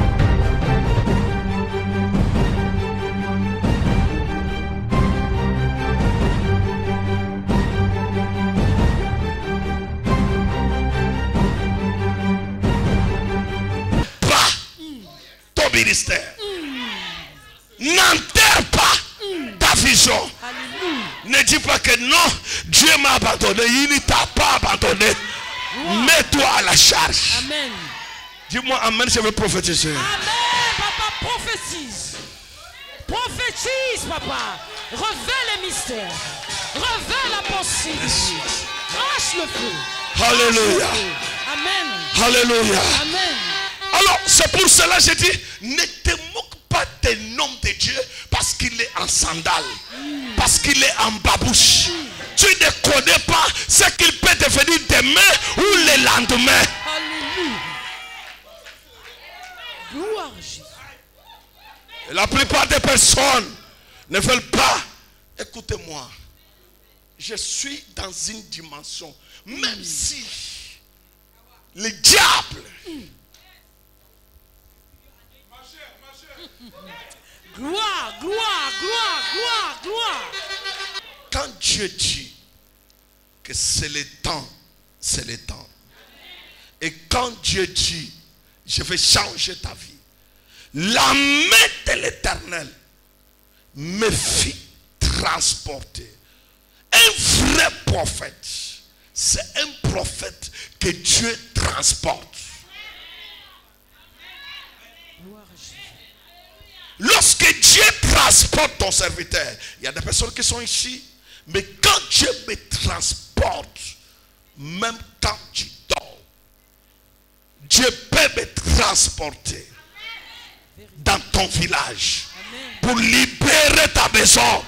ministère. N'enterre pas ta vision. Alléluia. Ne dis pas que non, Dieu m'a abandonné. Il ne t'a pas abandonné. Mets-toi à la charge. Amen. Dis-moi amen, je vais prophétiser. Amen, papa, prophétise. Prophétise, papa. Révèle les mystères. Révèle la pensée. Crache le feu. Alléluia. Amen. Alléluia. Amen. Alors, c'est pour cela que je dis, ne te moque pas des noms de Dieu parce qu'il est en sandales, parce qu'il est en babouche. Tu ne connais pas ce qu'il peut devenir demain ou le lendemain. Alléluia. Gloire à Jésus. Et la plupart des personnes ne veulent pas. Écoutez-moi. Je suis dans une dimension. Même si le diable Gloire, gloire, gloire, gloire, gloire. quand Dieu dit que c'est le temps, c'est le temps. Et quand Dieu dit, je vais changer ta vie, la main de l'Éternel me fit transporter. Un vrai prophète, c'est un prophète que Dieu transporte. Gloire à Jésus. Lorsque Dieu transporte ton serviteur, il y a des personnes qui sont ici, mais quand Dieu me transporte, même quand tu dors, Dieu peut me transporter dans ton village pour libérer ta maison. Alléluia.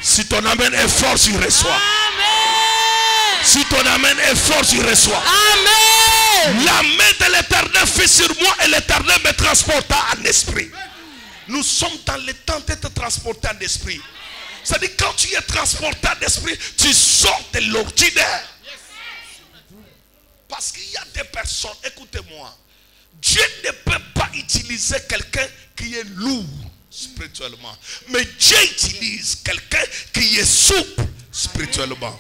Si ton amen est fort, tu reçois. Amen. Si ton amen est fort, tu reçois. Amen. La main de l'Éternel fut sur moi et l'Éternel me transporta en esprit. Nous sommes dans le temps d'être transportés en esprit. C'est-à-dire quand tu es transporté en esprit, tu sors de l'ordinaire. Parce qu'il y a des personnes, écoutez-moi, Dieu ne peut pas utiliser quelqu'un qui est lourd spirituellement. Mais Dieu utilise quelqu'un qui est souple spirituellement.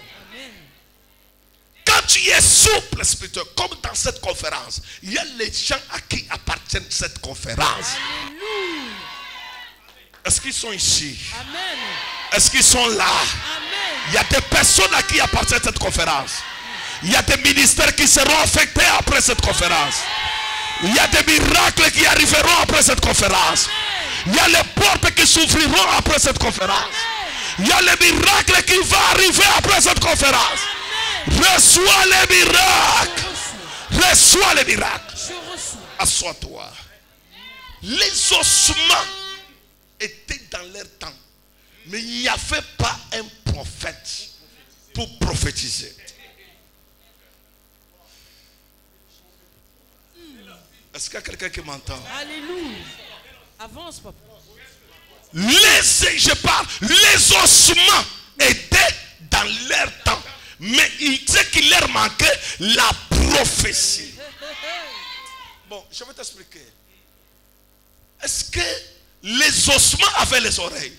Quand tu es souple spirituellement, comme dans cette conférence, il y a les gens à qui appartient cette conférence. Alléluia. Est-ce qu'ils sont ici? Amen. Est-ce qu'ils sont là? Amen. Il y a des personnes à qui appartient cette conférence. Il y a des ministères qui seront affectés après cette conférence. Il y a des miracles qui arriveront après cette conférence. Il y a les portes qui s'ouvriront après cette conférence. Il y a les miracles qui vont arriver après cette conférence. Reçois les miracles. Reçois les miracles. Je reçois. Assois-toi. Les ossements étaient dans leur temps. Mais il n'y avait pas un prophète pour prophétiser. Est-ce qu'il y a quelqu'un qui m'entend? Alléluia. Avance, papa. Je parle, les ossements étaient dans leur temps. Mais ce qui leur manquait, la prophétie. Bon, je vais t'expliquer. Est-ce que les ossements avaient les oreilles?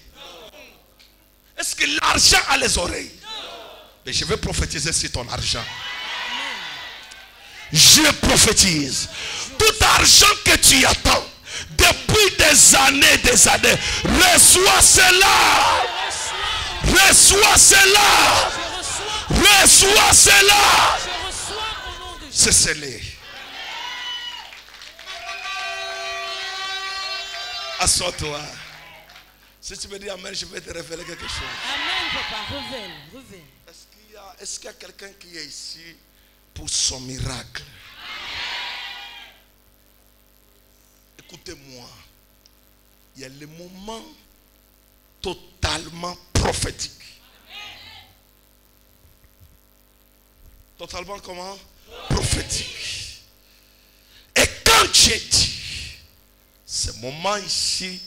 Est-ce que l'argent a les oreilles? Mais je vais prophétiser sur ton argent. Je prophétise. Tout argent que tu attends depuis des années, reçois cela. Reçois cela. Reçois cela. Je reçois au nom de Jésus. C'est scellé. Assois-toi. Si tu me dis amen, je vais te révéler quelque chose. Amen, papa. Révèle, révèle. Est-ce qu'il y a quelqu'un qui est ici pour son miracle? Écoutez-moi. Il y a le moment totalement prophétique. Totalement comment? Prophétique. Et quand j'ai dit, ce moment ici,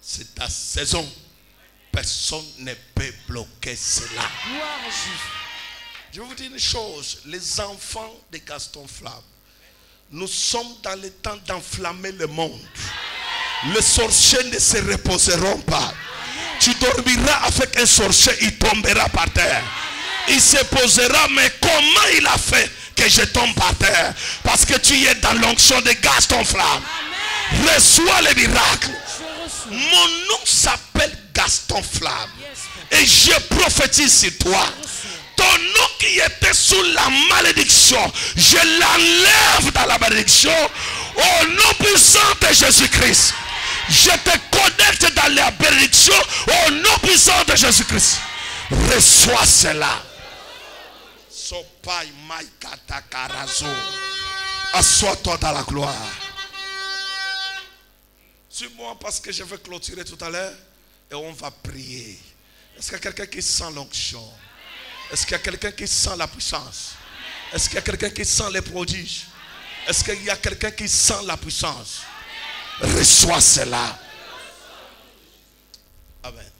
c'est ta saison. Personne ne peut bloquer cela. Gloire à Jésus. Je vais vous dire une chose. Les enfants de Gaston Flamme, nous sommes dans le temps d'enflammer le monde. Les sorciers ne se reposeront pas. Tu dormiras avec un sorcier, il tombera par terre. Il se posera, mais comment il a fait que je tombe par terre? Parce que tu es dans l'onction de Gaston Flamme. Reçois les miracles. Je reçois. Mon nom s'appelle Gaston Flamme. Yes, papa. Et je prophétise sur toi. Ton nom qui était sous la malédiction, je l'enlève dans la malédiction au nom puissant de Jésus-Christ. Je te connecte dans la bénédiction au nom puissant de Jésus-Christ. Reçois cela. Sopai maikata karazo. Assois-toi dans la gloire. Suis-moi parce que je vais clôturer tout à l'heure et on va prier. Est-ce qu'il y a quelqu'un qui sent l'onction? Est-ce qu'il y a quelqu'un qui sent la puissance? Est-ce qu'il y a quelqu'un qui sent les prodiges? Est-ce qu'il y a quelqu'un qui sent la puissance? Reçois cela. Amen.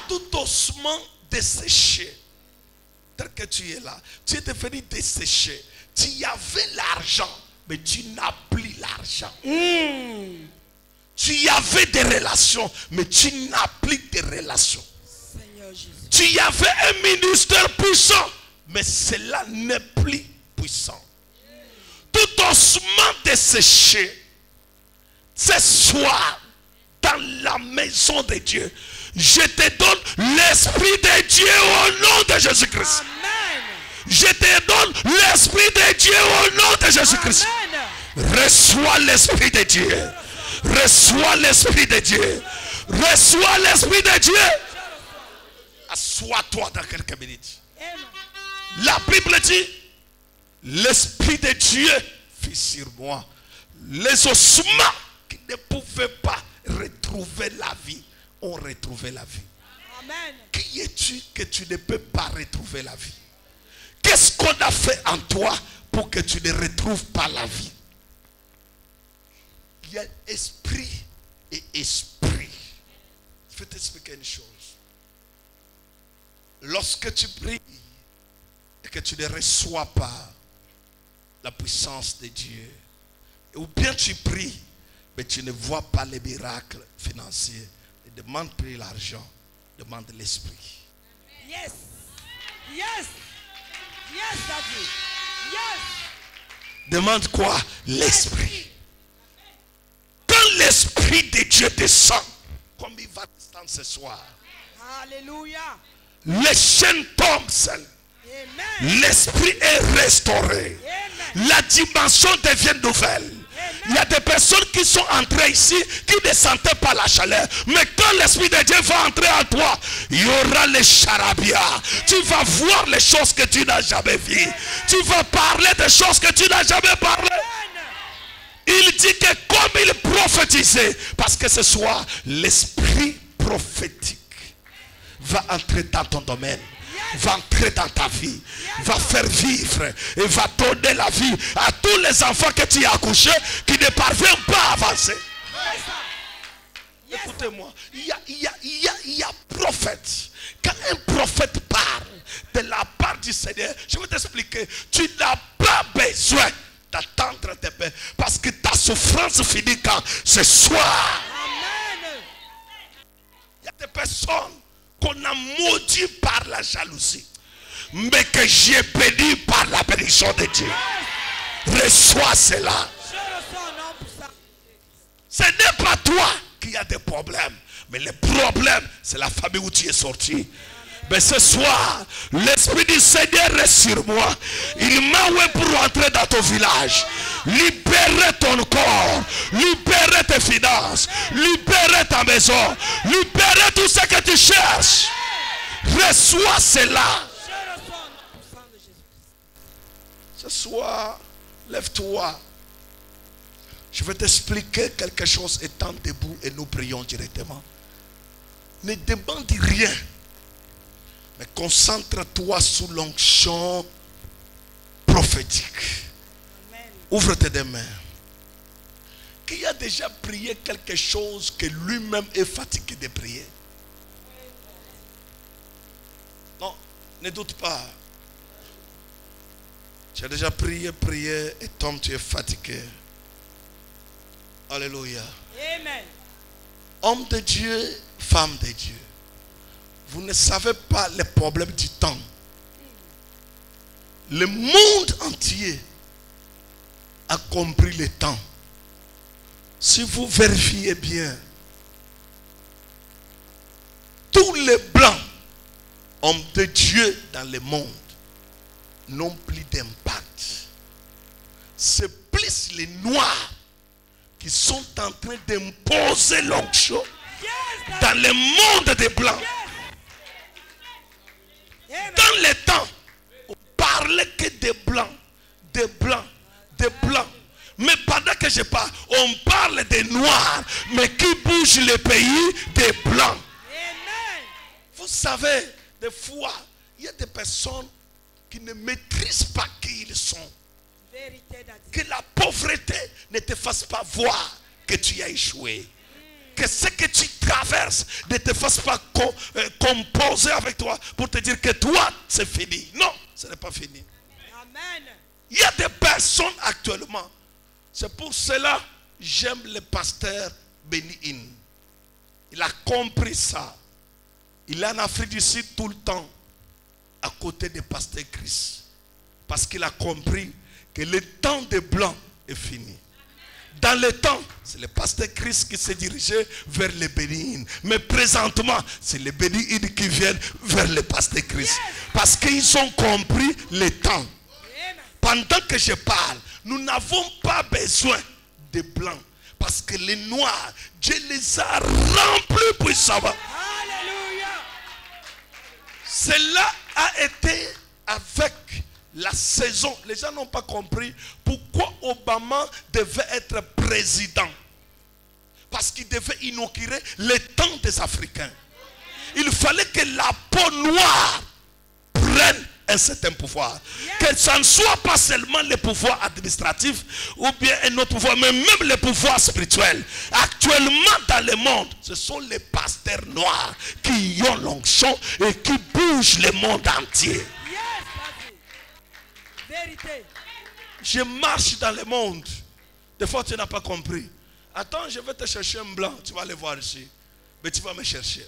Tout osement desséché, tel que tu es là, tu es devenu desséché. Tu avais l'argent, mais tu n'as plus l'argent. Tu avais des relations, mais tu n'as plus de relations. Seigneur Jésus. Tu avais un ministère puissant, mais cela n'est plus puissant. Tout osement desséché, ce soir, dans la maison de Dieu, je te donne l'Esprit de Dieu au nom de Jésus-Christ. Amen. Je te donne l'Esprit de Dieu au nom de Jésus-Christ. Amen. Reçois l'Esprit de Dieu. Reçois l'Esprit de Dieu. Reçois l'Esprit de Dieu. Assois-toi dans quelques minutes. Amen. La Bible dit, l'Esprit de Dieu fit sur moi. Les ossements qui ne pouvaient pas retrouver la vie ont retrouvé la vie. Amen. Qui es-tu que tu ne peux pas retrouver la vie? Qu'est-ce qu'on a fait en toi pour que tu ne retrouves pas la vie? Il y a esprit et esprit. Je vais t'expliquer une chose. Lorsque tu pries et que tu ne reçois pas la puissance de Dieu, ou bien tu pries, mais tu ne vois pas les miracles financiers, ne demande plus l'argent, demande l'esprit. Yes. Yes. Yes, Daddy. Yes. Demande quoi? L'esprit. Quand l'esprit de Dieu descend, comme il va descendre ce soir, Alléluia. les chaînes tombent seules. Amen. L'esprit est restauré. Amen. La dimension devient nouvelle. Il y a des personnes qui sont entrées ici qui ne sentaient pas la chaleur. Mais quand l'Esprit de Dieu va entrer en toi, il y aura les charabia. Tu vas voir les choses que tu n'as jamais vues. Tu vas parler des choses que tu n'as jamais parlé. Il dit que comme il prophétisait, parce que ce soir, l'esprit prophétique va entrer dans ton domaine, va entrer dans ta vie, va faire vivre et va donner la vie à tous les enfants que tu as accouchés qui ne parviennent pas à avancer. Écoutez-moi, il y a prophète. Quand un prophète parle de la part du Seigneur, je vais t'expliquer, tu n'as pas besoin d'attendre tes pères parce que ta souffrance finit quand? Ce soir. Amen. Il y a des personnes qu'on a maudit par la jalousie, mais que j'ai béni par la bénédiction de Dieu. Reçois cela. Je reçois un nom pour ça. Ce n'est pas toi qui as des problèmes, mais le problème, c'est la famille où tu es sorti. Mais ce soir, l'Esprit du Seigneur est sur moi. Il m'a oué pour rentrer dans ton village. Libérer ton corps. Libérer tes finances. Libérer ta maison. Libérer tout ce que tu cherches. Reçois cela. Je reçois un nom pour ça de Jésus. Ce soir, lève-toi. Je vais t'expliquer quelque chose étant debout et nous prions directement. Ne demande rien. Mais concentre-toi sur l'onction prophétique. Amen. Ouvre tes deux mains. Qui a déjà prié quelque chose que lui-même est fatigué de prier? Non, ne doute pas. Tu as déjà prié, et Tom, tu es fatigué. Alléluia. Amen. Homme de Dieu, femme de Dieu. Vous ne savez pas les problèmes du temps. Le monde entier a compris le temps. Si vous vérifiez bien, tous les blancs, hommes de Dieu dans le monde, n'ont plus d'impact. C'est plus les noirs qui sont en train d'imposer l'onction dans le monde des blancs. Dans les temps, on parlait que des blancs, des blancs, des blancs. Mais pendant que je parle, on parle des noirs, mais qui bougent le pays des blancs. Vous savez, des fois, il y a des personnes qui ne maîtrisent pas qui ils sont. Que la pauvreté ne te fasse pas voir que tu as échoué. Que ce que tu traverses ne te fasse pas composer avec toi pour te dire que toi, c'est fini. Non, ce n'est pas fini. Amen. Il y a des personnes actuellement. C'est pour cela que j'aime le pasteur Benny Hinn. Il a compris ça. Il est en Afrique du Sud tout le temps à côté du pasteur Chris. Parce qu'il a compris que le temps des Blancs est fini. Dans le temps, c'est le pasteur Chris qui s'est dirigé vers le Benny Hinn. Mais présentement, c'est le Benny Hinn qui vient vers le pasteur Chris. Parce qu'ils ont compris le temps. Pendant que je parle, nous n'avons pas besoin de Blancs. Parce que les Noirs, Dieu les a remplis puissamment. Alléluia. Cela a été avec la saison. Les gens n'ont pas compris pourquoi Obama devait être président. Parce qu'il devait inaugurer le temps des Africains. Il fallait que la peau noire prenne un certain pouvoir. Que ça ne soit pas seulement le pouvoir administratif ou bien un autre pouvoir, mais même le pouvoir spirituel. Actuellement dans le monde, ce sont les pasteurs noirs qui ont l'onction et qui bougent le monde entier. Vérité. Je marche dans le monde. Des fois, tu n'as pas compris. Attends, je vais te chercher un blanc. Tu vas aller voir ici. Mais tu vas me chercher.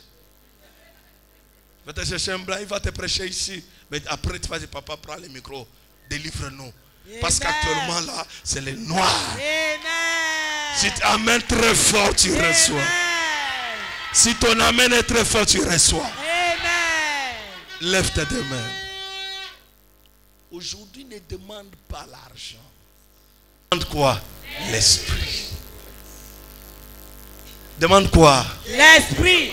Je vais te chercher un blanc. Il va te prêcher ici. Mais après, tu vas dire, papa, prends le micro. Délivre-nous. Parce qu'actuellement, là, c'est les noirs. Amen. Si tu amènes très fort, tu reçois. Si ton amène est très fort, tu reçois. Amen. Lève tes deux mains. Aujourd'hui, ne demande pas l'argent. Demande quoi? L'esprit. Demande quoi? L'esprit.